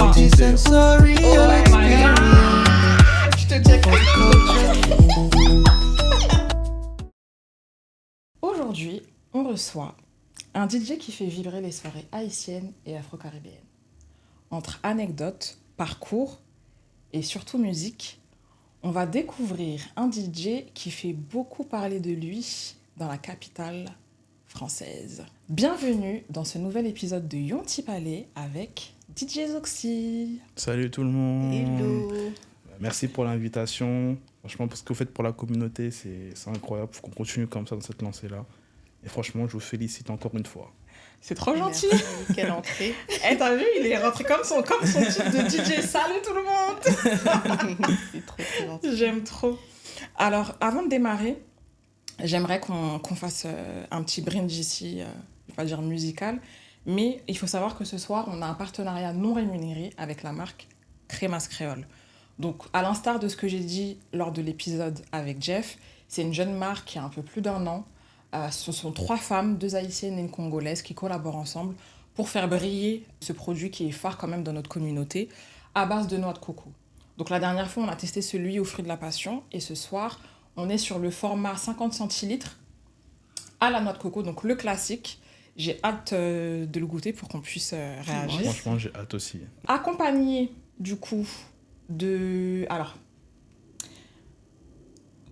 multisensory. Oh my God. Je te check. Aujourd'hui, on reçoit un DJ qui fait vibrer les soirées haïtiennes et afro-caribéennes. Entre anecdotes, parcours et surtout musique, on va découvrir un DJ qui fait beaucoup parler de lui dans la capitale française. Bienvenue dans ce nouvel épisode de Yonti Palais avec DJ Zoxy. Salut tout le monde. Hello. Merci pour l'invitation. Franchement, parce que vous faites pour la communauté, c'est incroyable. Il faut qu'on continue comme ça dans cette lancée-là. Et franchement, je vous félicite encore une fois. C'est trop gentil. Merci. Quelle entrée. Eh, t'as vu, il est rentré comme son type de DJ. Salut tout le monde. C'est trop gentil. J'aime trop. Alors, avant de démarrer, j'aimerais qu'on fasse un petit brindis ici, je vais pas dire musical, mais il faut savoir que ce soir, on a un partenariat non rémunéré avec la marque Crémas Créole. Donc, à l'instar de ce que j'ai dit lors de l'épisode avec Jeff, c'est une jeune marque qui a un peu plus d'1 an. Ce sont 3 femmes, 2 haïtiennes et une congolaise qui collaborent ensemble pour faire briller ce produit qui est phare quand même dans notre communauté, à base de noix de coco. Donc la dernière fois, on a testé celui aux fruits de la passion, et ce soir, on est sur le format 50 centilitres à la noix de coco, donc le classique. J'ai hâte de le goûter pour qu'on puisse réagir. Franchement, j'ai hâte aussi. Accompagné du coup de... Alors,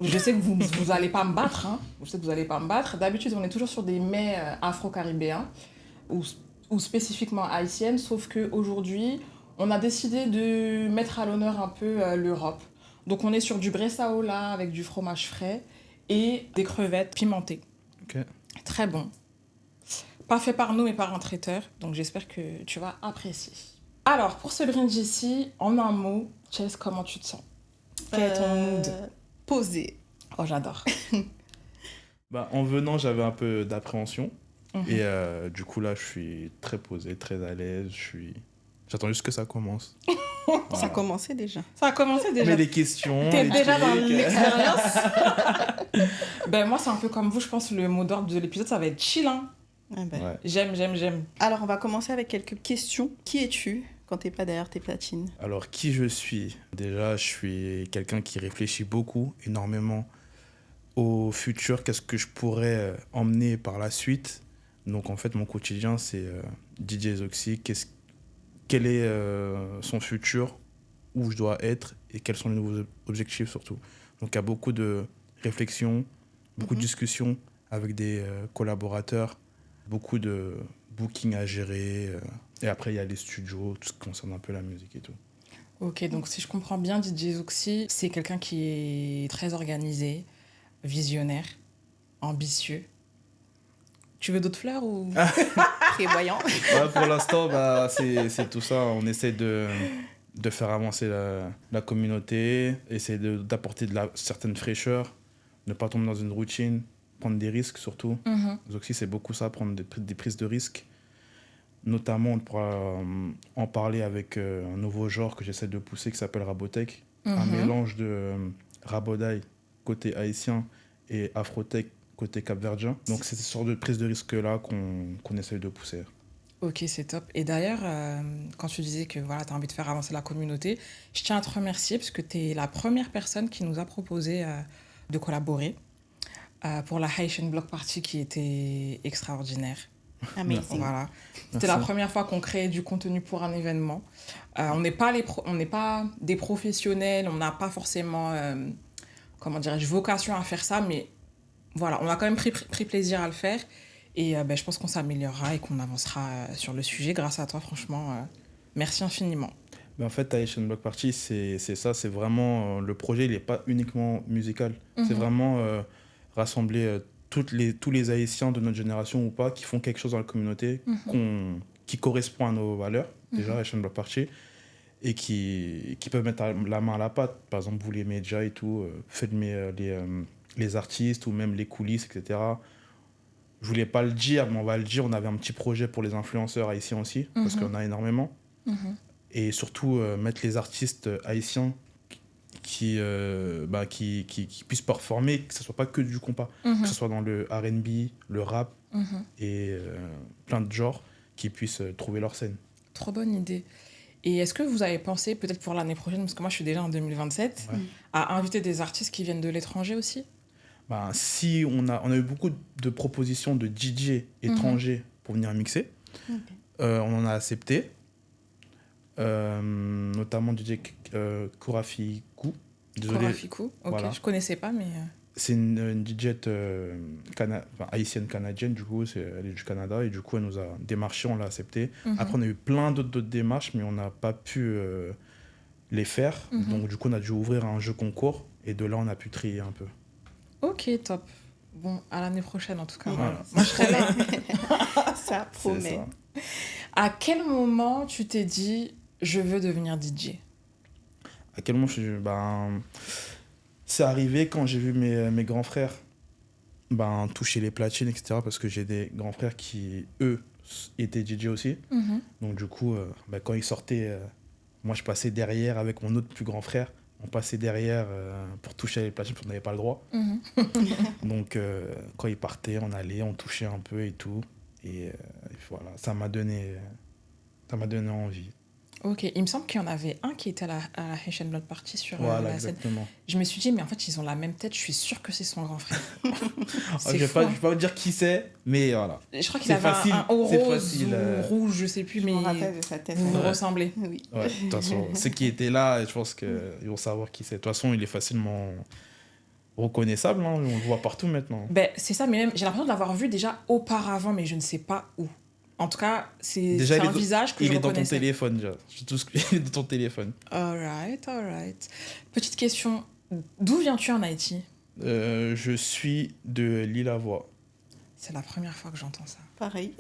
je sais que vous allez pas me battre, hein. Je sais que vous allez pas me battre. D'habitude, on est toujours sur des mets afro-caribéens ou spécifiquement haïtiennes, sauf qu'aujourd'hui, on a décidé de mettre à l'honneur un peu l'Europe. Donc, on est sur du bressaola avec du fromage frais et des crevettes pimentées. Ok. Très bon. Pas fait par nous, mais par un traiteur. Donc, j'espère que tu vas apprécier. Alors, pour ce brindisi, en un mot, Chess, comment tu te sens? Quel est ton mood? Posé. Oh, j'adore. Bah, en venant, j'avais un peu d'appréhension. Mhm. Et du coup, là, je suis très posé, très à l'aise. J'attends juste que ça commence. Ça Voilà. a commencé déjà. Ça a commencé déjà. Mais les questions. T'es les déjà dans trucs, l'expérience. Ben moi, c'est un peu comme vous. Je pense que le mot d'ordre de l'épisode, ça va être chill. Hein. Ah ben. Ouais. J'aime. Alors, on va commencer avec quelques questions. Qui es-tu quand t'es pas derrière tes platines? Alors, qui je suis? Déjà, je suis quelqu'un qui réfléchit beaucoup, énormément au futur. Qu'est-ce que je pourrais emmener par la suite? Donc, en fait, mon quotidien, c'est DJ Zoxy. Quel est son futur? Où je dois être? Et quels sont les nouveaux objectifs, surtout? Donc, il y a beaucoup de réflexions, beaucoup de discussions avec des collaborateurs, beaucoup de booking à gérer. Et après, il y a les studios, tout ce qui concerne un peu la musique et tout. Ok, donc si je comprends bien, DJ Zoxy, c'est quelqu'un qui est très organisé, visionnaire, ambitieux. Tu veux d'autres fleurs ou... Prévoyant. Ouais, pour l'instant, bah, c'est tout ça. On essaie de faire avancer la communauté, essayer d'apporter certaine fraîcheur, ne pas tomber dans une routine, prendre des risques surtout. Mhm. Zoxy, c'est beaucoup ça, prendre des prises de risques. Notamment, on pourra en parler avec un nouveau genre que j'essaie de pousser qui s'appelle Rabotech. Un Mhm. mélange de Rabodaï côté haïtien et Afrotech côté capverdien. Donc c'est cette sorte de prise de risque-là qu'on essaie de pousser. Ok, c'est top. Et d'ailleurs, quand tu disais que voilà, tu as envie de faire avancer la communauté, je tiens à te remercier parce que tu es la première personne qui nous a proposé de collaborer pour la Haitian Block Party qui était extraordinaire. Amazing. Voilà. C'était la première fois qu'on créait du contenu pour un événement. On n'est pas des professionnels, on n'a pas forcément, comment dirais-je, vocation à faire ça, mais voilà, on a quand même pris plaisir à le faire. Et je pense qu'on s'améliorera et qu'on avancera sur le sujet grâce à toi, franchement. Merci infiniment. Mais en fait, Haitian Block Party, c'est ça, c'est vraiment... le projet, il n'est pas uniquement musical. C'est vraiment rassembler tous les Haïtiens de notre génération ou pas qui font quelque chose dans la communauté qui correspond à nos valeurs, déjà, Haitian Block Party, et qui peuvent mettre la main à la pâte. Par exemple, vous, les médias et tout, filmer les artistes ou même les coulisses, etc. Je voulais pas le dire, mais on va le dire. On avait un petit projet pour les influenceurs haïtiens aussi, parce qu'il y en a énormément. Et surtout, mettre les artistes haïtiens qui puissent performer, que ce soit pas que du compas, que ce soit dans le R&B, le rap et plein de genres qui puissent trouver leur scène. Trop bonne idée. Et est-ce que vous avez pensé, peut-être pour l'année prochaine, parce que moi je suis déjà en 2027, Ouais. à inviter des artistes qui viennent de l'étranger aussi? Ben, si on a eu beaucoup de propositions de DJ étrangers pour venir mixer. Ok. On en a accepté. Notamment DJ Kourafikou. Désolé, Korafikou, ok, Voilà. je connaissais pas, mais... c'est une DJ haïtienne-canadienne, du coup, elle est du Canada, et du coup, elle nous a démarché, on l'a accepté. Après, on a eu plein d'autres démarches, mais on n'a pas pu les faire. Donc, du coup, on a dû ouvrir un jeu concours, et de là, on a pu trier un peu. Ok, top. Bon, à l'année prochaine en tout cas. Voilà. Moi je serai là. Ça C'est promet. ça. À quel moment tu t'es dit je veux devenir DJ? À quel moment c'est arrivé quand j'ai vu mes grands frères toucher les platines, etc. Parce que j'ai des grands frères qui, eux, étaient DJ aussi. Donc, du coup, quand ils sortaient, moi, je passais derrière avec mon autre plus grand frère. On passait derrière pour toucher les platines parce qu'on n'avait pas le droit. Donc, quand ils partaient, on allait, on touchait un peu et tout. Et voilà, ça m'a donné envie. Ok, il me semble qu'il y en avait un qui était à la Haitian Blood Party sur Voilà, la scène. exactement. Je me suis dit, mais en fait, ils ont la même tête, je suis sûre que c'est son grand frère. Je C'est vais fou, pas, hein. je vais pas vous dire qui c'est, mais voilà. Je crois qu'il C'est avait facile, un haut c'est rose facile, ou rouge, je sais plus, Je mais me rappelle de sa tête. vous vous Ouais. ressemblez. Oui. Ouais, de toute façon, ceux qui étaient là, je pense qu'ils vont savoir qui c'est. De toute façon, il est facilement reconnaissable, hein, on le voit partout maintenant. Ben, c'est ça, mais même, j'ai l'impression de l'avoir vu déjà auparavant, mais je ne sais pas où. En tout cas, c'est Déjà, un visage que il je est dans ton reconnaissais. téléphone, déjà. Il est dans ton téléphone. Alright, alright. Petite question, d'où viens-tu en Haïti? Je suis de l'Île-à-Voix. C'est la première fois que j'entends ça. Pareil.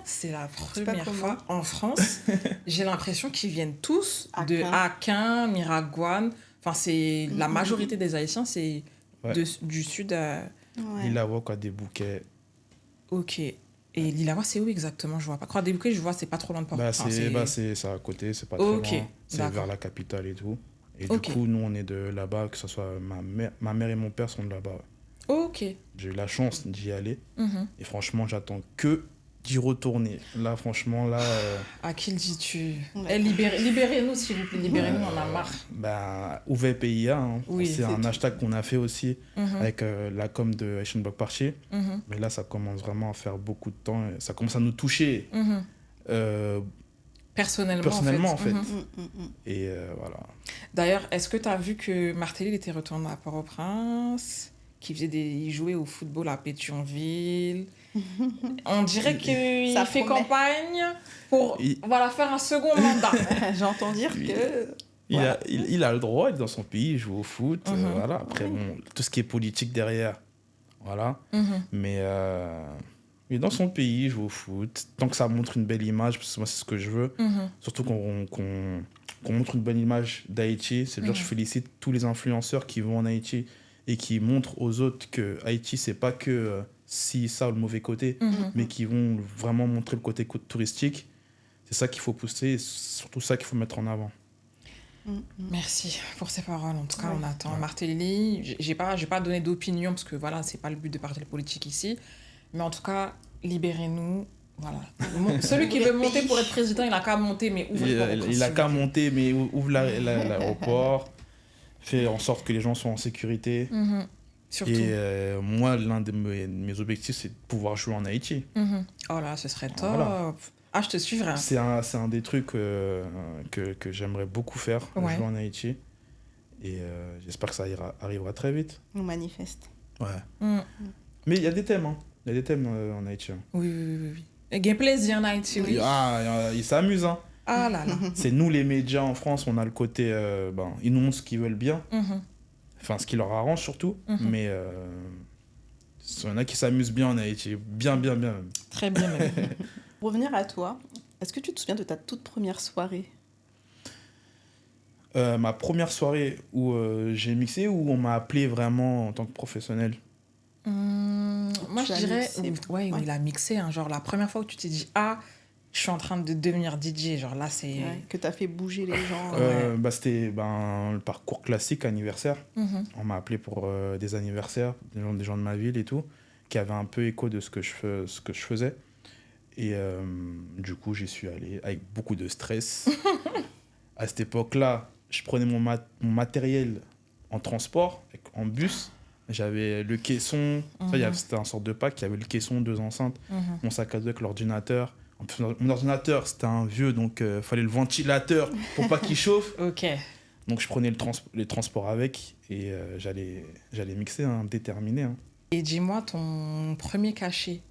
C'est la sais pas première comment. fois en France. J'ai l'impression qu'ils viennent tous de Aquin. Aquin, Miragouane. Enfin, c'est la majorité des Haïtiens, c'est Ouais. du sud. Ouais. L'Île-à-Voix, quoi, des bouquets. Ok. Et l'Île-à-Voix, c'est où exactement? Je vois pas. Croix des Bouquets, je vois, c'est pas trop loin de Port. C'est à côté, c'est pas Ok, très loin. C'est d'accord. vers la capitale et tout. Et Ok. du coup, nous, on est de là-bas, que ce soit ma mère et mon père sont de là-bas. Ok. J'ai eu la chance d'y aller. Mhm. Et franchement, j'attends que d'y retourner. Là, franchement, là... À qui le dis-tu? Ouais. Libérez-nous, s'il vous plaît. Libérez-nous, on en a marre. OuvPIA, hein. Oui, c'est c'est un tout. hashtag qu'on a fait aussi Mhm. avec la com de Haitian Block Party. Mhm. Mais là, ça commence vraiment à faire beaucoup de temps. Et ça commence à nous toucher Mhm. euh, Personnellement, en fait. Mhm. Et voilà. D'ailleurs, est-ce que tu as vu que Martelly il était retourné à Port-au-Prince, il jouait au football à Pétionville? On dirait qu'il Ça fait promet. campagne pour Il- faire un second mandat. J'entends dire Oui. que. Il, Voilà. il a le droit, il est dans son pays, il joue au foot. Mhm. Voilà. Après, bon, tout ce qui est politique derrière. Voilà. Mhm. Mais il est dans son pays, il joue au foot. Tant que ça montre une belle image, parce que moi, c'est ce que je veux. Mhm. Surtout qu'on montre une bonne image d'Haïti. C'est-à-dire que je félicite tous les influenceurs qui vont en Haïti et qui montrent aux autres que Haïti, c'est pas que si ça ou le mauvais côté, Mhm. mais qui vont vraiment montrer le côté touristique. C'est ça qu'il faut pousser et surtout ça qu'il faut mettre en avant. Merci pour ces paroles. En tout cas, Ouais. on attend. Ouais. Martelly, j'ai pas donné d'opinion parce que voilà, c'est pas le but de parler de politique ici. Mais en tout cas, libérez-nous. Voilà. Celui qui veut monter pour être président, il a qu'à monter, mais ouvre le port au Il a prince, qu'à s'il vous monter, mais ouvre l'aéroport, fait en sorte que les gens soient en sécurité. plaît. Mhm. Surtout. Et moi, l'un de mes objectifs, c'est de pouvoir jouer en Haïti. Mhm. Oh là, ce serait top. Voilà. Ah, je te suivrai. C'est un des trucs que j'aimerais beaucoup faire, Ouais. jouer en Haïti. Et j'espère que ça arrivera très vite. On manifeste. Ouais. Mhm. Mais il y a des thèmes, hein. Il y a des thèmes en Haïti. Hein. Oui, oui, oui, oui. Et gain plaisir en Haïti, oui. Ils s'amusent, hein. Ah là là. C'est nous, les médias en France, on a le côté... ils nous montrent ce qu'ils veulent bien. Mhm. Enfin, ce qui leur arrange surtout. Mhm. Mais il y en a qui s'amusent bien en Haïti. Bien, bien, bien même. Très bien, même. Pour revenir à toi, est-ce que tu te souviens de ta toute première soirée? Ma première soirée où j'ai mixé, où on m'a appelé vraiment en tant que professionnel. Moi, Tu je as dirais... mixé. Ouais, Ouais. il a mixé. Hein, genre, la première fois où tu t'es dit, ah, je suis en train de devenir DJ. Genre là, c'est... Ouais, que tu as fait bouger les gens. C'était le parcours classique anniversaire. Mhm. On m'a appelé pour des anniversaires, des gens de ma ville et tout, qui avaient un peu écho de ce que je faisais. Et du coup, j'y suis allé avec beaucoup de stress. À cette époque-là, je prenais mon matériel en transport, en bus. J'avais le caisson, c'était un sorte de pack, il y avait le caisson, 2 enceintes, mon sac à dos avec l'ordinateur. En plus, mon ordinateur, c'était un vieux, donc il fallait le ventilateur pour pas qu'il chauffe. Ok. Donc je prenais les transports avec et j'allais mixer, déterminé. Hein. Et dis-moi, ton premier cachet,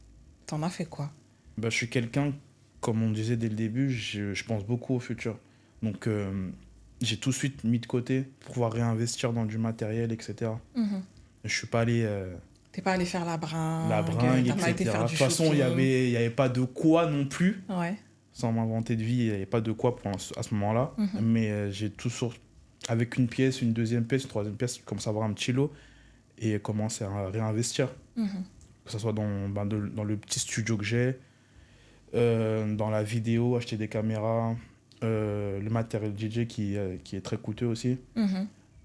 t'en as fait quoi? Bah, je suis quelqu'un, comme on disait dès le début, je pense beaucoup au futur. Donc j'ai tout de suite mis de côté pour pouvoir réinvestir dans du matériel, etc. Je suis pas allé... T'es pas allé faire la bringue, t'as pas été faire du de toute façon, il y avait pas de quoi non plus. Ouais. Sans m'inventer de vie, il n'y avait pas de quoi à ce moment-là. Mais j'ai tout sur... Avec une pièce, une deuxième pièce, une troisième pièce, je commence à avoir un petit lot et commence à réinvestir. Que ce soit dans le petit studio que j'ai, dans la vidéo, acheter des caméras, le matériel DJ qui est très coûteux aussi.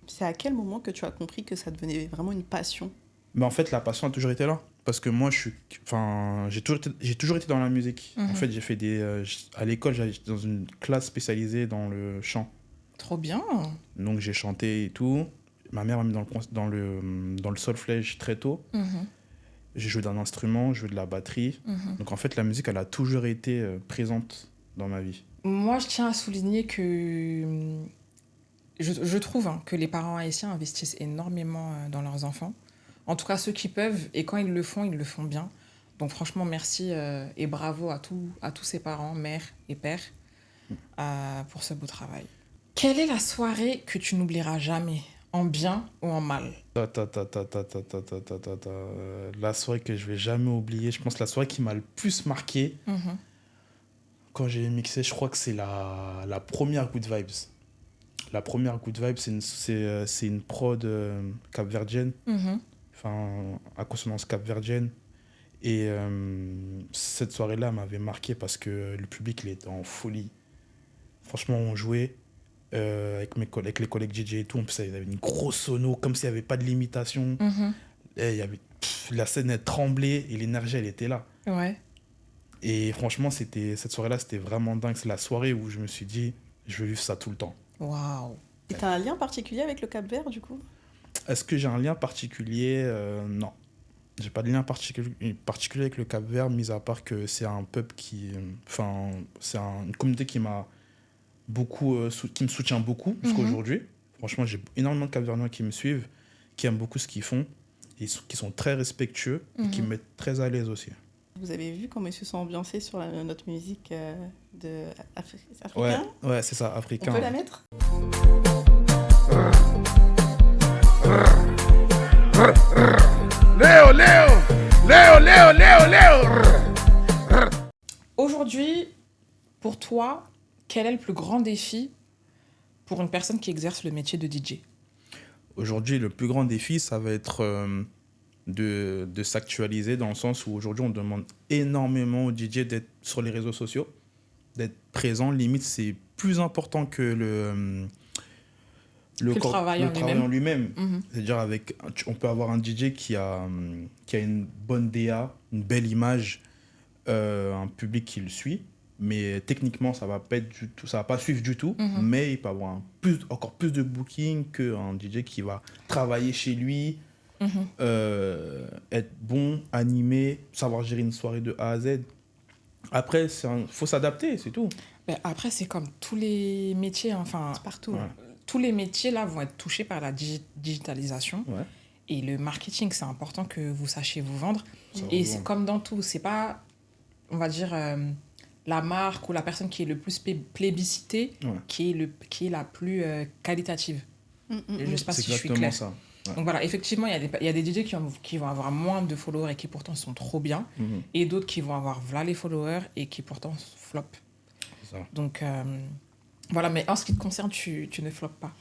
C'est à quel moment que tu as compris que ça devenait vraiment une passion? Mais en fait, la passion a toujours été là. Parce que moi, j'ai toujours été dans la musique. En fait, j'ai fait à l'école, j'étais dans une classe spécialisée dans le chant. Trop bien. Donc, j'ai chanté et tout. Ma mère m'a mis dans le solfège très tôt. J'ai joué d'un instrument, j'ai joué de la batterie. Donc, en fait, la musique, elle a toujours été présente dans ma vie. Moi, je tiens à souligner que je trouve que les parents haïtiens investissent énormément dans leurs enfants. En tout cas, ceux qui peuvent, et quand ils le font bien. Donc franchement, merci et bravo à tous ces parents, mères et pères, pour ce beau travail. Quelle est la soirée que tu n'oublieras jamais, en bien ou en mal? La soirée que je vais jamais oublier, je pense la soirée qui m'a le plus marqué, quand j'ai mixé, je crois que c'est la première Good Vibes. La première Good Vibes, c'est une prod capverdienne. Enfin, à consonance capverdienne. Et cette soirée-là m'avait marqué parce que le public, il était en folie. Franchement, on jouait avec les collègues DJ et tout. En plus, il y avait une grosse sono, comme s'il n'y avait pas de limitation. Et la scène, elle tremblait et l'énergie, elle était là. Ouais. Et franchement, cette soirée-là, c'était vraiment dingue. C'est la soirée où je me suis dit, je veux vivre ça tout le temps. Waouh. Et t'as un lien particulier avec le Cap-Vert, du coup? Est-ce que j'ai un lien particulier? Non. J'ai pas de lien particulier avec le Cap-Vert, mis à part que c'est un peuple c'est une communauté qui m'a beaucoup, qui me soutient beaucoup jusqu'à aujourd'hui. Franchement, j'ai énormément de Cap-Verdiens qui me suivent, qui aiment beaucoup ce qu'ils font, et qui sont très respectueux et qui me mettent très à l'aise aussi. Vous avez vu comment ils se sont ambiancés sur notre musique africaine? Ouais, c'est ça, africain. On peut la mettre? Léo. Aujourd'hui, pour toi, quel est le plus grand défi pour une personne qui exerce le métier de DJ? Aujourd'hui, le plus grand défi, ça va être de s'actualiser dans le sens où aujourd'hui, on demande énormément aux DJ d'être sur les réseaux sociaux, d'être présent. Limite, c'est plus important que le travail en lui-même. C'est-à-dire, on peut avoir un DJ qui a une bonne DA, une belle image, un public qui le suit, mais techniquement, ça va pas suivre du tout, mais il peut avoir encore plus de booking qu'un DJ qui va travailler chez lui, être bon, animé, savoir gérer une soirée de A à Z. Après, faut s'adapter, c'est tout. Ben après, c'est comme tous les métiers, enfin, c'est partout. Ouais. Tous les métiers là vont être touchés par la digitalisation. Ouais. Et le marketing, c'est important que vous sachiez vous vendre. Et c'est comme dans tout, c'est pas, on va dire, la marque ou la personne qui est le plus plébiscitée qui est la plus qualitative. Je ne sais pas si je suis claire. Ça. Ouais. Donc voilà, effectivement, il y a des DJ qui vont avoir moins de followers et qui pourtant sont trop bien. Et d'autres qui vont avoir voilà les followers et qui pourtant flop. C'est ça. Donc voilà, mais en ce qui te concerne, tu ne floppes pas.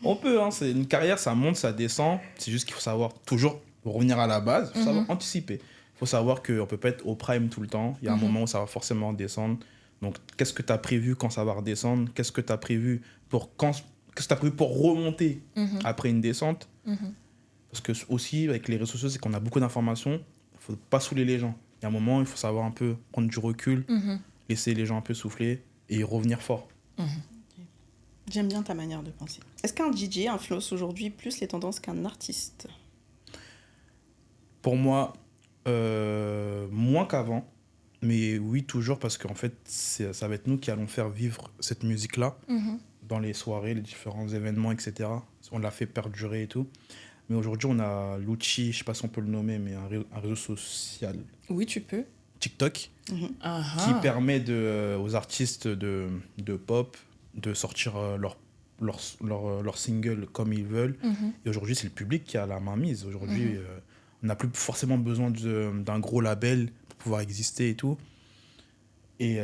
On peut, c'est une carrière, ça monte, ça descend. C'est juste qu'il faut savoir toujours revenir à la base, il faut savoir anticiper. Il faut savoir qu'on ne peut pas être au prime tout le temps. Il y a un moment où ça va forcément descendre. Donc, qu'est-ce que tu as prévu quand ça va redescendre? Qu'est-ce que tu as prévu pour remonter après une descente? Parce que aussi, avec les réseaux sociaux, c'est qu'on a beaucoup d'informations. Il ne faut pas saouler les gens. Il y a un moment, il faut savoir un peu prendre du recul, laisser les gens un peu souffler et revenir fort. J'aime bien ta manière de penser. Est-ce qu'un DJ influence aujourd'hui plus les tendances qu'un artiste? Pour moi, moins qu'avant. Mais oui, toujours, parce qu'en fait, ça va être nous qui allons faire vivre cette musique-là dans les soirées, les différents événements, etc. On l'a fait perdurer et tout. Mais aujourd'hui, on a l'outil, je ne sais pas si on peut le nommer, mais un réseau social, Oui, tu peux. TikTok, Ah qui ah. permet aux artistes de pop de sortir leur single comme ils veulent. Et aujourd'hui, c'est le public qui a la main mise. Aujourd'hui, on n'a plus forcément besoin d'un gros label pour pouvoir exister et tout. Et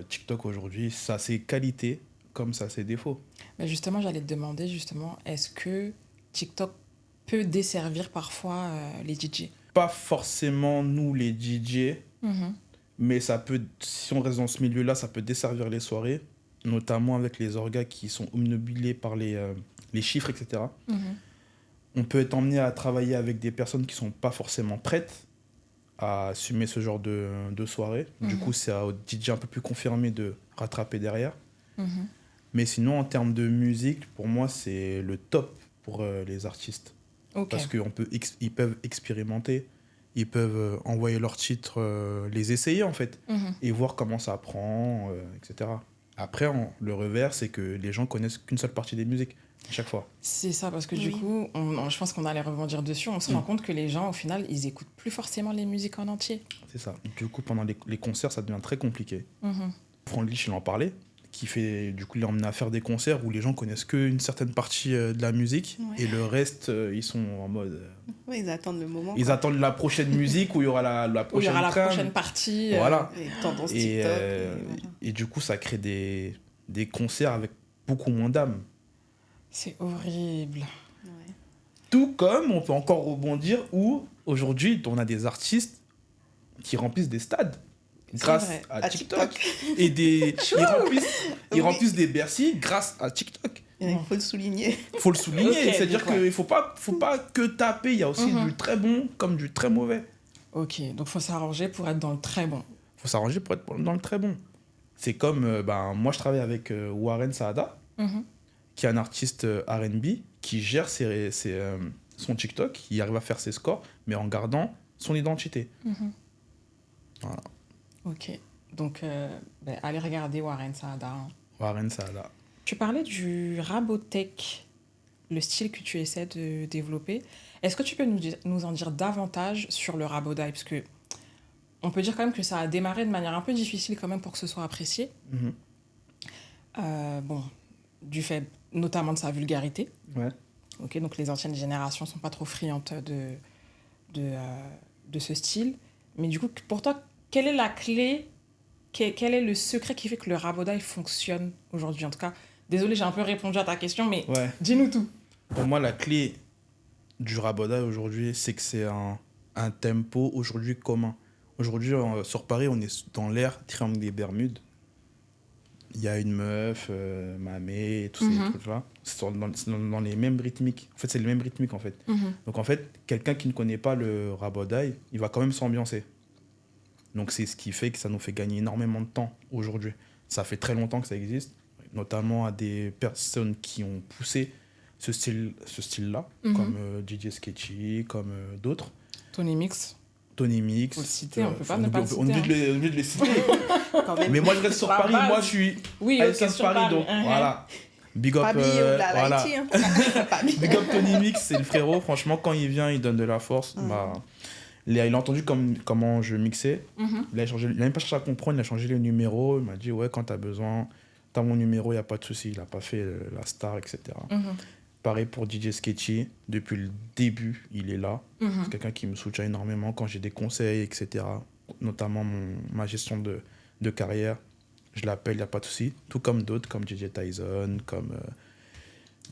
TikTok, aujourd'hui, ça a ses qualités comme ça a ses défauts. Mais justement, j'allais te demander, justement, est-ce que TikTok peut desservir parfois les DJ? Pas forcément nous, les DJ, mais ça peut, si on reste dans ce milieu-là, ça peut desservir les soirées, notamment avec les orgas qui sont obnubilés par les chiffres, etc. On peut être emmené à travailler avec des personnes qui sont pas forcément prêtes à assumer ce genre de soirée. Du coup, c'est au DJ un peu plus confirmé de rattraper derrière. Mais sinon, en termes de musique, pour moi, c'est le top pour les artistes. Ok. Parce qu'ils peuvent expérimenter, ils peuvent envoyer leurs titres, les essayer en fait, et voir comment ça prend, etc. Après, le revers, c'est que les gens connaissent qu'une seule partie des musiques, à chaque fois. C'est ça, parce que du coup, je pense qu'on allait rebondir dessus, on se rend compte que les gens, au final, ils écoutent plus forcément les musiques en entier. C'est ça. Du coup, pendant les concerts, ça devient très compliqué. Franlich, il en parlait, du coup, il est emmené à faire des concerts où les gens connaissent qu'une certaine partie de la musique, et le reste, ils sont en mode... Oui, ils attendent le moment. Ils attendent la prochaine musique où il y aura la Où il y prochaine aura la trame. prochaine partie. Voilà. Les tendances Et, TikTok. et du coup, ça crée des concerts avec beaucoup moins d'âme. C'est horrible. Ouais. Tout comme on peut encore rebondir où aujourd'hui, on a des artistes qui remplissent des stades grâce vrai. à À TikTok. TikTok. Et ils Oui. remplissent des Bercy grâce à TikTok. Il faut le souligner. Faut le souligner. Ok, C'est-à-dire donc, qu'il ne faut pas que taper. Il y a aussi du très bon comme du très mauvais. Ok, donc faut s'arranger pour être dans le très bon. Il faut s'arranger pour être dans le très bon. C'est comme, moi je travaille avec Warren Saada, qui est un artiste R&B, qui gère son TikTok, il arrive à faire ses scores, mais en gardant son identité. Voilà, Ok, donc allez regarder Warren Saada. Hein. Warren Saada. Tu parlais du Rabotech, le style que tu essaies de développer. Est-ce que tu peux nous en dire davantage sur le Rabodaï? Parce que on peut dire quand même que ça a démarré de manière un peu difficile quand même pour que ce soit apprécié. Bon, du fait notamment de sa vulgarité. Ouais. Ok, donc les anciennes générations sont pas trop friandes de ce style. Mais du coup, pour toi, quelle est la clé, quel est le secret qui fait que le Rabodaï fonctionne aujourd'hui? En tout cas, désolé, j'ai un peu répondu à ta question, mais dis-nous tout. Pour moi, la clé du Rabodaï aujourd'hui, c'est que c'est un tempo aujourd'hui commun. Aujourd'hui, sur Paris, on est dans l'ère Triangle des Bermudes. Il y a une meuf, Mamé, tous ces trucs-là. C'est dans les mêmes rythmiques. En fait, c'est les mêmes rythmiques, en fait. Donc, en fait, quelqu'un qui ne connaît pas le Rabodaï, il va quand même s'ambiancer. Donc, c'est ce qui fait que ça nous fait gagner énormément de temps aujourd'hui. Ça fait très longtemps que ça existe, notamment à des personnes qui ont poussé ce style-là, comme DJ Sketchy, comme d'autres. Tony Mix. Tony Mix. Faut le citer, on peut pas ne pas le citer. On est obligé de les citer. Quand même. Mais moi, je reste sur Paris. Moi, je suis oui, à South Paris, donc voilà. Big up, voilà. Big up Tony Mix, c'est le frérot. Franchement, quand il vient, il donne de la force. Il a entendu comment je mixais. Il a même pas cherché à comprendre, il a changé les numéros. Il m'a dit, ouais, quand t'as besoin, t'as mon numéro, il n'y a pas de souci. Il n'a pas fait la star, etc. Pareil pour DJ Sketchy. Depuis le début, il est là. C'est quelqu'un qui me soutient énormément quand j'ai des conseils, etc. Notamment ma gestion de carrière. Je l'appelle, il n'y a pas de souci. Tout comme d'autres, comme DJ Tyson, comme...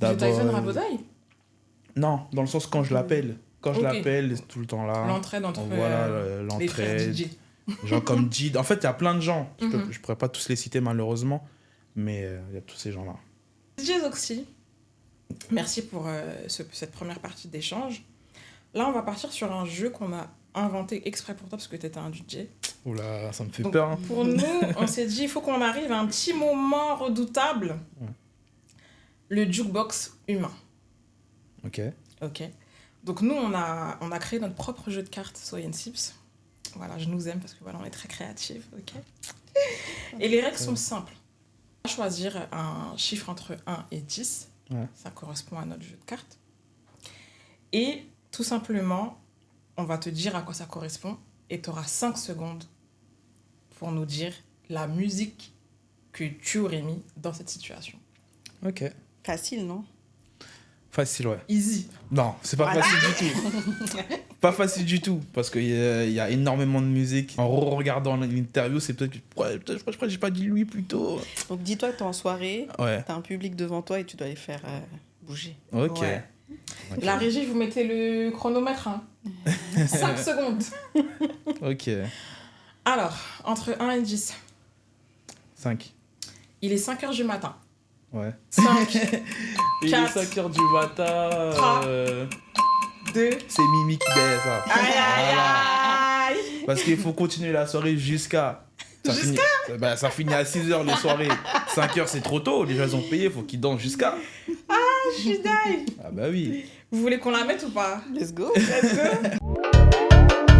DJ Tyson Rabodaï? Non, dans le sens quand je l'appelle. Quand je l'appelle, c'est tout le temps là. L'entraide entre les frères DJ. Gens comme Jid. En fait, il y a plein de gens. Je ne pourrais pas tous les citer malheureusement, mais il y a tous ces gens-là. DJ Zoxy, merci pour cette première partie d'échange. Là, on va partir sur un jeu qu'on a inventé exprès pour toi parce que tu étais un DJ. Oula, ça me fait Donc, peur. Hein. Pour nous, on s'est dit, il faut qu'on arrive à un petit moment redoutable. Ouais. Le jukebox humain. Ok. Ok. Donc nous, on a créé notre propre jeu de cartes, Soy and Sips. Voilà, je nous aime parce que voilà, on est très créatifs. Ok. Et les règles sont simples. On va choisir un chiffre entre 1 et 10. Ouais. Ça correspond à notre jeu de cartes. Et tout simplement, on va te dire à quoi ça correspond. Et tu auras 5 secondes pour nous dire la musique que tu aurais mis dans cette situation. Ok. Facile, non? Facile, ouais. Easy. Non, c'est pas Voilà. facile du tout. Pas facile du tout, parce qu'il y a énormément de musique. En regardant l'interview, c'est peut-être... Ouais, je crois que j'ai pas dit lui plus tôt. Donc dis-toi que t'es en soirée, Ouais. t'as un public devant toi et tu dois les faire bouger. Ok. Ouais. Ok. La régie, vous mettez le chronomètre. Hein. 5 secondes. Ok. Alors, entre 1 et 10, 5. il est 5h du matin. Ouais. 5, Il est 4, 5h du matin. 3, 2... C'est Mimi qui baise ça. Aïe, aïe, Voilà. aïe. Parce qu'il faut continuer la soirée jusqu'à... Ça finit à 6h les soirées. 5h c'est trop tôt, les gens ils ont payé, faut qu'ils dansent jusqu'à... Je suis dingue. Ah bah oui. Vous voulez qu'on la mette ou pas? Let's go. Let's go.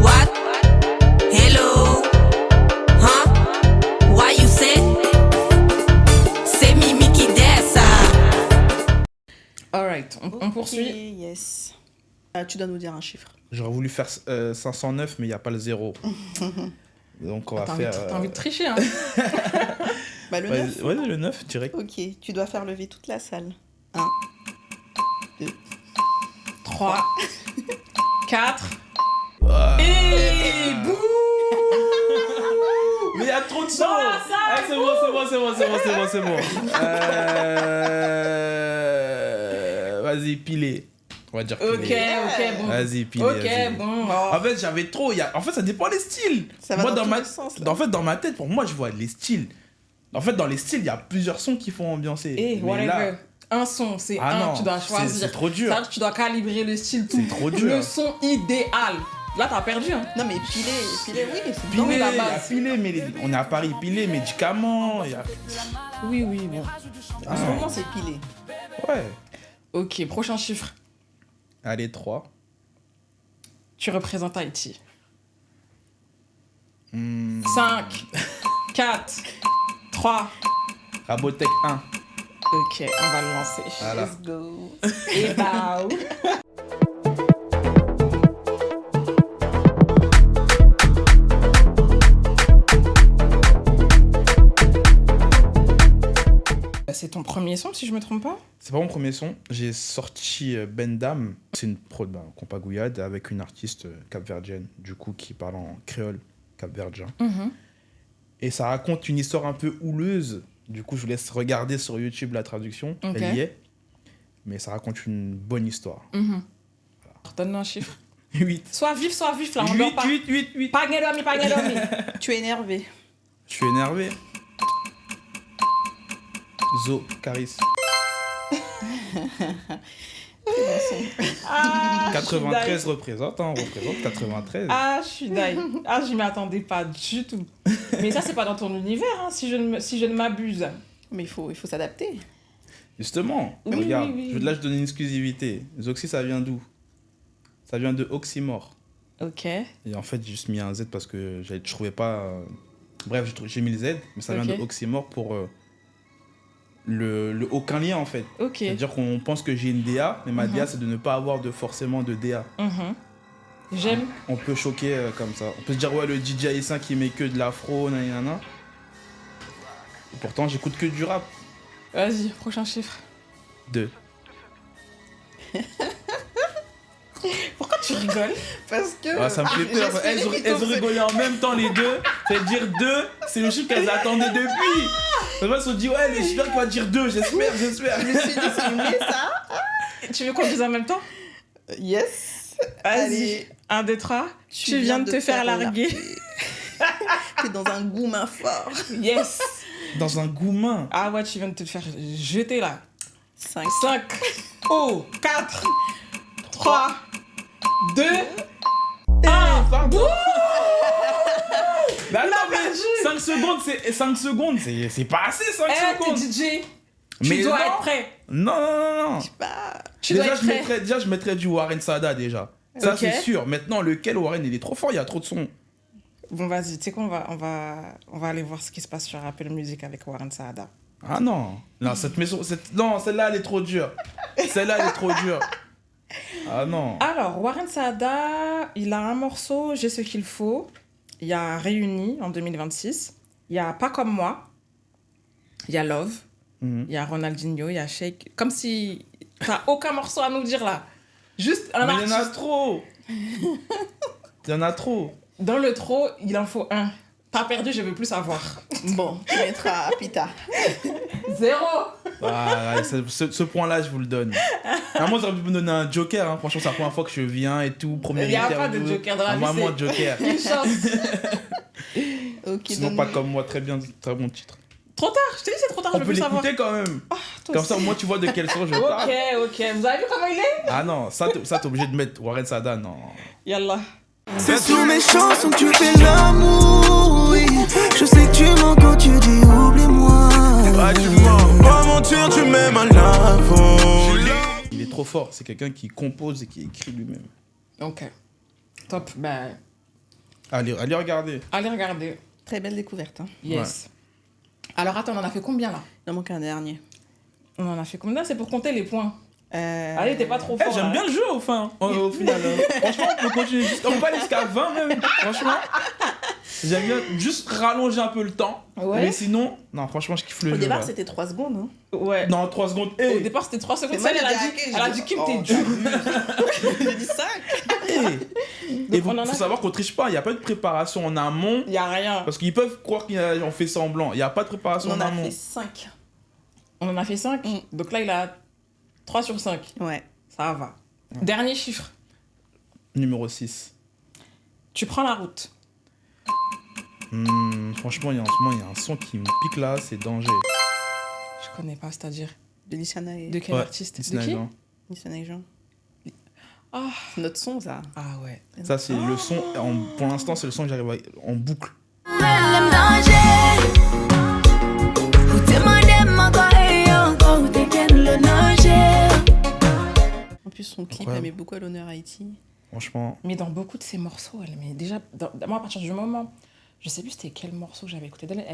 What? Hello? Huh? Why you say? C'est Mimi qui ça. Alright, on poursuit. Ok, yes. Tu dois nous dire un chiffre. J'aurais voulu faire 509 mais il n'y a pas le 0. Donc on va faire... T'as envie de tricher, hein? Bah, le Ouais, 9. ouais, le 9 direct. Ok, tu dois faire lever toute la salle. 1, 2, 3, 4. Ah. Et bouh! Mais il y a trop de son. Dans la salle. C'est bon. Vas-y, pilé. On va dire pilé. Ok, bon. Vas-y, pilé. Ok, vas-y. bon. En fait, j'avais trop... En fait, ça dépend des styles. Ça va Moi, dans tous ma... les sens, là. En fait, dans ma tête, pour moi, je vois les styles. En fait, dans les styles, il y a plusieurs sons qui font ambiancer. Et Mais whatever. là... Un son, c'est Ah un, non, tu dois choisir. c'est trop dur. Ça, tu dois calibrer le style, tout. C'est trop dur. Le son idéal. Là, t'as perdu, hein. Non, mais pilé, oui, c'est dans Pilé, la il y a base. pilé, mais on est à Paris, pilé, médicaments. Il y a... Oui, bon. En ce moment, c'est pilé. Ouais. Ok, prochain chiffre. Allez, 3. Tu représentes Haïti. Hmm. 5, 4, 3. Rabotech 1. Ok, on va le lancer. Voilà. Let's go. Et bah, oui. C'est ton premier son, si je me trompe pas? C'est pas mon premier son. J'ai sorti Bendam. C'est une prod compagouillade avec une artiste capverdienne, du coup, qui parle en créole capverdien. Et ça raconte une histoire un peu houleuse. Du coup, je vous laisse regarder sur YouTube la traduction. Ok. Elle y est. Mais ça raconte une bonne histoire. Donne-nous un chiffre. 8. Sois vif, là, on dort pas. 8. Pas dormi. Tu es énervé. Je suis énervé. Zo, Caris. Ah, 93 représente, hein, on représente 93. Ah, je suis dingue. Ah, je m'y attendais pas du tout. Mais ça, c'est pas dans ton univers, hein, si je ne m'abuse. Mais il faut s'adapter. Justement, Oui, regarde, oui. là je donne une exclusivité. Zoxy, ça vient d'où? Ça vient de Oxymore. Ok. Et en fait, j'ai juste mis un Z parce que je trouvais pas... Bref, j'ai mis le Z, mais ça vient Ok. de Oxymore pour le aucun lien en fait. Ok. C'est-à-dire qu'on pense que j'ai une DA, mais ma DA c'est de ne pas avoir forcément de DA. J'aime. On peut choquer comme ça. On peut se dire, ouais, le DJ haïtien qui met que de l'afro, nanana. Et pourtant, j'écoute que du rap. Vas-y, prochain chiffre. 2. Pourquoi tu rigoles? Parce que. Ah, ça me fait peur. j'espérais qu'ils Elles t'ont ont fait- rigolé en même temps les deux. C'est-à-dire 2, c'est le chiffre qu'elles attendaient depuis. Elles se sont dit, ouais, j'espère qu'il va dire 2, j'espère. Je me suis dit, c'est mieux ça. Tu veux qu'on dise en même temps? Yes. Vas-y. Allez. 1, 2, 3. Tu viens de te faire larguer. T'es dans un goût main fort. Yes. Dans un gourmand. Ah ouais, tu viens de te faire jeter là. 5. 5. Oh, 4. 3. 2. Pardon. Mais attends, Il a perdu. 5 secondes, c'est pas assez 5 T'es secondes. DJ. Tu Mais dois non. être prêt. Non. Bah, Tu dois être prêt. Déjà, je mettrais du Warren Sada déjà. Ça, Ok. c'est sûr. Maintenant, lequel Warren, il est trop fort, il y a trop de sons. Bon, vas-y, tu sais qu'on va aller voir ce qui se passe sur Apple Music avec Warren Saada. Ah non. Non, non, celle-là, elle est trop dure. Celle-là, elle est trop dure. Ah non. Alors, Warren Saada, il a un morceau, J'ai ce qu'il faut. Il y a Réunis en 2026. Il y a Pas comme moi. Il y a Love. Mhm. Il y a Ronaldinho. Il y a Shake. Comme si t'as aucun morceau à nous dire là. Juste un Mais il y en a artiste. trop. Il y en a trop. Dans le trop, il en faut un. T'as perdu, je veux plus savoir. bon, tu mettras Pita. 0. Ah, ouais, ce point-là, je vous le donne. Ah, moi, j'aurais pu me donner un joker. Hein. Franchement, c'est la première fois que je viens et tout. Première Il y a interview. pas de joker dans la vie, Vraiment, c'est- joker. Une chance. Ok, Sinon, pas comme moi. Très bien, très bon titre. Trop tard, je t'ai dit c'est trop tard, On je peut veux plus savoir. l'écouter quand même. Toi Comme ça, aussi. au moins, tu vois de quel son je parle. Ok. Vous avez vu comment il est? Ah non, ça, t'es obligé de mettre Warren Sada, non. Yallah. C'est sous mes chansons que tu fais l'amour, oui. Je sais que tu mens quand tu dis oublie-moi. Ouais, tu mens. Pas mentir, tu m'aimes à la folie. Il est trop fort. C'est quelqu'un qui compose et qui écrit lui-même. Ok. Top. Ben, Allez regarder. allez regarder. Très belle découverte. Hein. Yes. Alors attends, on en a fait combien là? Il en manque un dernier. On en a fait combien? C'est pour compter les points. Euh, Allez, t'es pas trop fort. J'aime là, bien hein. le jeu au final. Franchement, on peut continuer. On peut aller jusqu'à 20 même. Franchement, j'aime bien juste rallonger un peu le temps. Ouais. Mais sinon, non, franchement, je kiffe le Au jeu. départ, là. c'était 3 secondes. Hein. Ouais. Non, 3 secondes. Au Hey, départ, c'était 3 secondes. Mais moi, Celle, j'ai elle a dit Kim, t'es dur. J'ai dit 5. hey. Et on en faut a- savoir qu'on triche pas. Il n'y a pas de préparation en amont. Y a rien. Parce qu'ils peuvent croire qu'on fait semblant. Il n'y a pas de préparation On en en a amont. fait 5. On en a fait 5. Mm. Donc là, il a 3 sur 5. Ouais. Ça va. Dernier chiffre. Numéro 6. Tu prends la route. Franchement, en ce moment, il y a un son qui me pique là. C'est Danger. Je connais pas, c'est-à-dire. De Lishana et De quel Ouais, artiste? De Disney, qui? non. Lishana et Jean. Ah. C'est notre son, ça. Ah ouais. Ça, c'est le son. Pour l'instant, c'est le son que j'arrive en boucle. Le danger. Ou demandez encore et encore, ou t'es le danger. En plus, son clip, Incroyable. elle met beaucoup à l'honneur Haïti. Franchement. Mais dans beaucoup de ses morceaux, elle met déjà. Moi, à partir du moment. Je sais plus c'était quel morceau que j'avais écouté d'elle.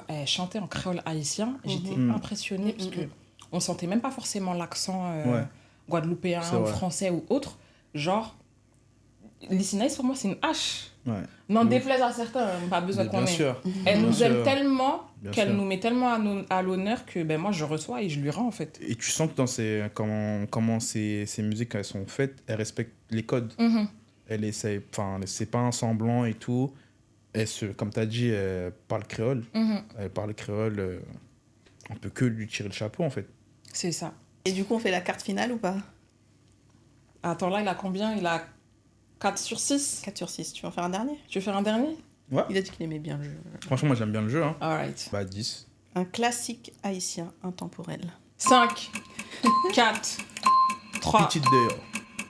Elle chantait en créole haïtien. Et j'étais Mhm. impressionnée parce que on sentait même pas forcément l'accent Ouais. guadeloupéen C'est ou vrai. français ou autre. Genre, Lissinaïs, pour moi, c'est une hache. Ouais. N'en Ouf. déplaise à certains, pas besoin Mais qu'on bien ait. sûr. Elle nous Bien aime sûr. tellement Bien qu'elle sûr. nous met tellement à l'honneur que ben, moi, je reçois et je lui rends en fait. Et tu sens que dans comment ces musiques elles sont faites, elles respectent les codes. Mhm. Elle essaie, enfin, c'est pas un semblant et tout. Comme tu as dit, elle parle créole. Mhm. Elle parle créole. On peut que lui tirer le chapeau en fait. C'est ça. Et du coup, on fait la carte finale ou pas? Attends, là, il a combien? Il a 4 sur 6. 4 sur 6. Tu veux en faire un dernier? Tu veux faire un dernier? Il a dit qu'il aimait bien le jeu. Franchement, moi j'aime bien le jeu. Hein. Alright. Bah 10. Un classique haïtien intemporel. 5, 4, 3. Petite d'ailleurs.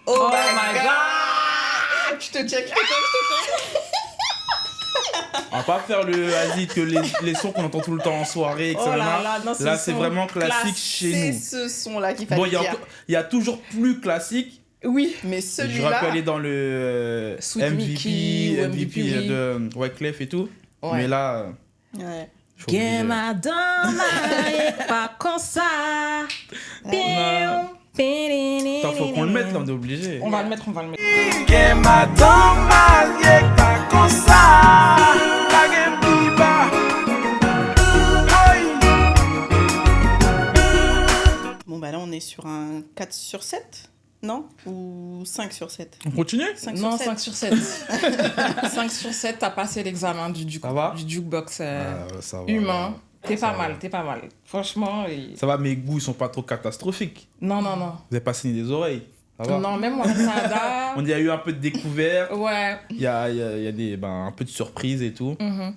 Oh my god! Je te tiens. On va pas faire le vas-y que les sons qu'on entend tout le temps en soirée, etc. Oh là là, non, Là, ce c'est son vraiment classique chez C'est nous. ce son-là qu'il fallait Bon, dire. il y a toujours plus classique. Oui. Mais J'aurais pu celui-là... aller dans le Sweet Mickey ou MVP, oui. de Wyclef et tout. Ouais. Mais là, Ouais. je suis obligé. madame, pas comme ça. Attends, faut qu'on le mette là, on est obligé. On va le mettre, on va le mettre. Que madame mariée pas comme ça. La game diva. Bon, bah là, on est sur un 4 sur 7, non? Ou 5 sur 7? On continue 5 Non, sur 7. 5 sur 7. 5 sur 7, t'as passé l'examen du Ça va jukebox ça va. humain. T'es Ça pas va. mal, t'es pas mal. Franchement, Ça va, mes goûts ils sont pas trop catastrophiques. non, non, non. Vous avez pas saigné des oreilles. Ça va. Non, même moi, ça On y a eu un peu de découverte. Ouais. Il y a des, un peu de surprise et tout. Mhm.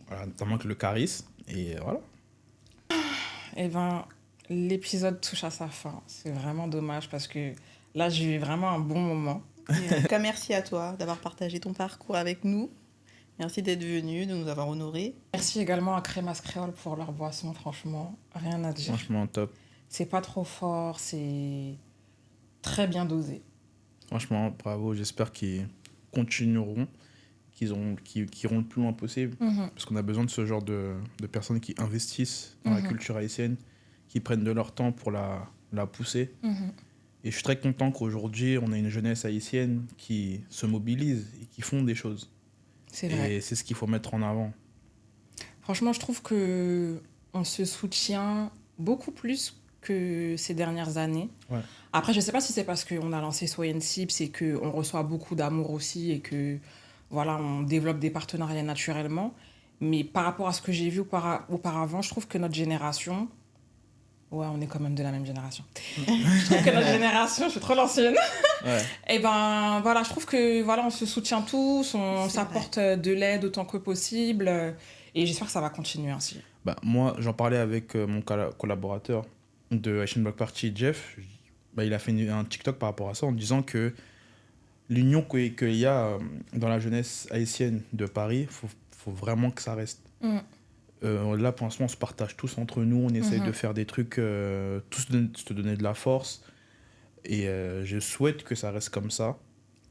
Voilà, notamment que le charisme. Et voilà. Eh ben, l'épisode touche à sa fin. C'est vraiment dommage parce que là, j'ai eu vraiment un bon moment. Et en tout cas, merci à toi d'avoir partagé ton parcours avec nous. Merci d'être venu, de nous avoir honorés. Merci également à Crémas Créole pour leur boisson, franchement, rien à dire. Franchement, top. C'est pas trop fort, c'est très bien dosé. Franchement, bravo. J'espère qu'ils continueront, qu'ils iront le plus loin possible. Parce qu'on a besoin de ce genre de personnes qui investissent dans la culture haïtienne, qui prennent de leur temps pour la pousser. Et je suis très content qu'aujourd'hui, on a une jeunesse haïtienne qui se mobilise et qui font des choses. C'est vrai. Et c'est ce qu'il faut mettre en avant. Franchement, je trouve que on se soutient beaucoup plus que ces dernières années. Ouais. Après, je sais pas si c'est parce qu'on a lancé Soyen Sips et qu'on reçoit beaucoup d'amour aussi et que voilà, on développe des partenariats naturellement. Mais par rapport à ce que j'ai vu auparavant, je trouve que notre génération... Ouais, on est quand même de la même génération. Je trouve que notre génération, je suis trop l'ancienne. Ouais. Et ben voilà, je trouve que voilà, on se soutient tous, on C'est s'apporte de l'aide autant que possible. Et j'espère que ça va continuer ainsi. Bah, moi, j'en parlais avec mon collaborateur de Haitian Block Party, Jeff. Bah, il a fait un TikTok par rapport à ça en disant que l'union qu'il y a dans la jeunesse haïtienne de Paris, faut vraiment que ça reste. Là, pour l'instant, on se partage tous entre nous, on essaye de faire des trucs, tous se donner de la force. Et je souhaite que ça reste comme ça.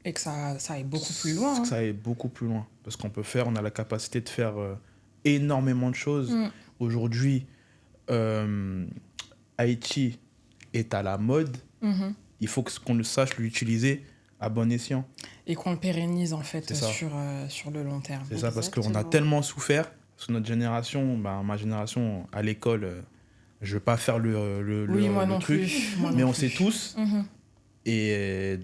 Et que ça aille beaucoup plus loin. Que ça aille beaucoup plus loin. Parce on a la capacité de faire énormément de choses. Aujourd'hui, Haïti est à la mode. Il faut qu'on le sache l'utiliser à bon escient. Et qu'on le pérennise en fait C'est ça. sur le long terme. C'est ça, parce qu'on a Exactement. tellement souffert. Parce que notre génération, ma génération à l'école, je ne veux pas faire le Oui, moi non truc, plus. Moi mais non on plus. sait tous. Et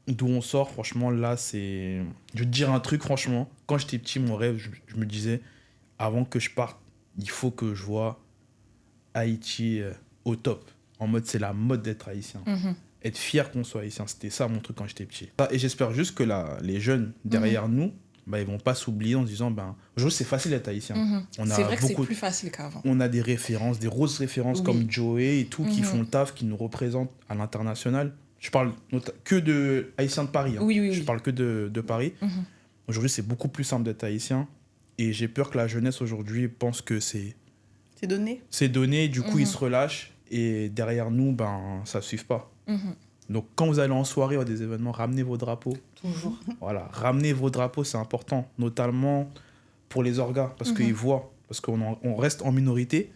d'où on sort, franchement, là, c'est... Je vais te dire un truc, franchement. Quand j'étais petit, mon rêve, je me disais, avant que je parte, il faut que je vois Haïti au top. En mode, c'est la mode d'être haïtien. Être fier qu'on soit haïtien, c'était ça mon truc quand j'étais petit. Et j'espère juste que les jeunes derrière nous, bah, ils vont pas s'oublier en se disant, aujourd'hui, c'est facile d'être haïtien. On a C'est vrai que c'est beaucoup- plus facile qu'avant. On a des références, des grosses références Oui. comme Joey et tout, qui font le taf, qui nous représentent à l'international. Je parle que de haïtiens de Paris. Hein. Oui. Je parle que de Paris. Aujourd'hui, c'est beaucoup plus simple d'être haïtien. Et j'ai peur que la jeunesse aujourd'hui pense que c'est donné. donné. Du coup, ils se relâchent. Et derrière nous, ça ne suit pas. Donc, quand vous allez en soirée ou à des événements, ramenez vos drapeaux. Toujours. Voilà, ramenez vos drapeaux, c'est important. Notamment pour les orgas, parce qu'ils voient. Parce qu'on reste en minorité.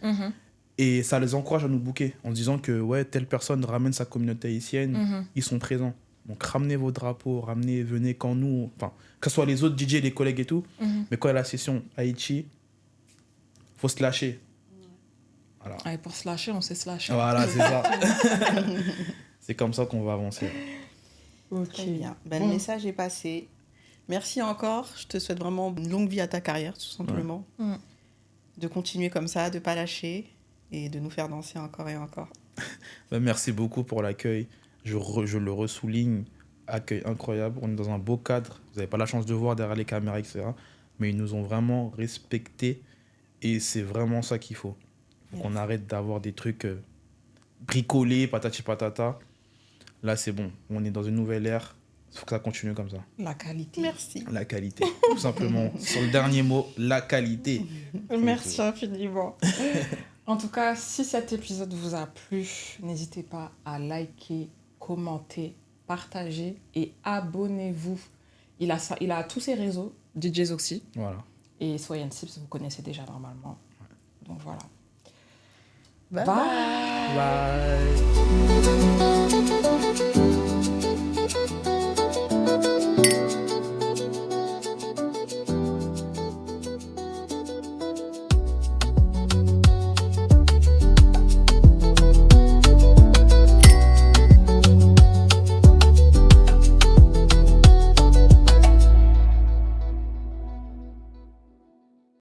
Et ça les encourage à nous booker en se disant que ouais, telle personne ramène sa communauté haïtienne, ils sont présents. Donc ramenez vos drapeaux, venez quand nous, enfin, que ce soit les autres DJ, les collègues et tout, mais quand il y a la session Haïti, faut se lâcher. Voilà, Et pour se lâcher, on sait se lâcher. voilà c'est ça. C'est comme ça qu'on va avancer. Ok. Très bien. Le Bon. message est passé. Merci encore. Je te souhaite vraiment une longue vie à ta carrière, tout simplement. De continuer comme ça, de ne pas lâcher et de nous faire danser encore et encore. Merci beaucoup pour l'accueil. Je le ressouligne. Accueil incroyable. On est dans un beau cadre. Vous n'avez pas la chance de voir derrière les caméras, etc. Mais ils nous ont vraiment respectés. Et c'est vraiment ça qu'il faut. Faut qu'on arrête d'avoir des trucs bricolés, patati patata. Là, c'est bon. On est dans une nouvelle ère. Il faut que ça continue comme ça. La qualité. Merci. La qualité. Tout simplement. Sur le dernier mot, la qualité. Merci infiniment. En tout cas, si cet épisode vous a plu, n'hésitez pas à liker, commenter, partager et abonnez-vous. Il a tous ses réseaux, DJ Zoxy Voilà. et Soyen Sips, vous connaissez déjà normalement. Donc voilà. Bye Bye. Bye.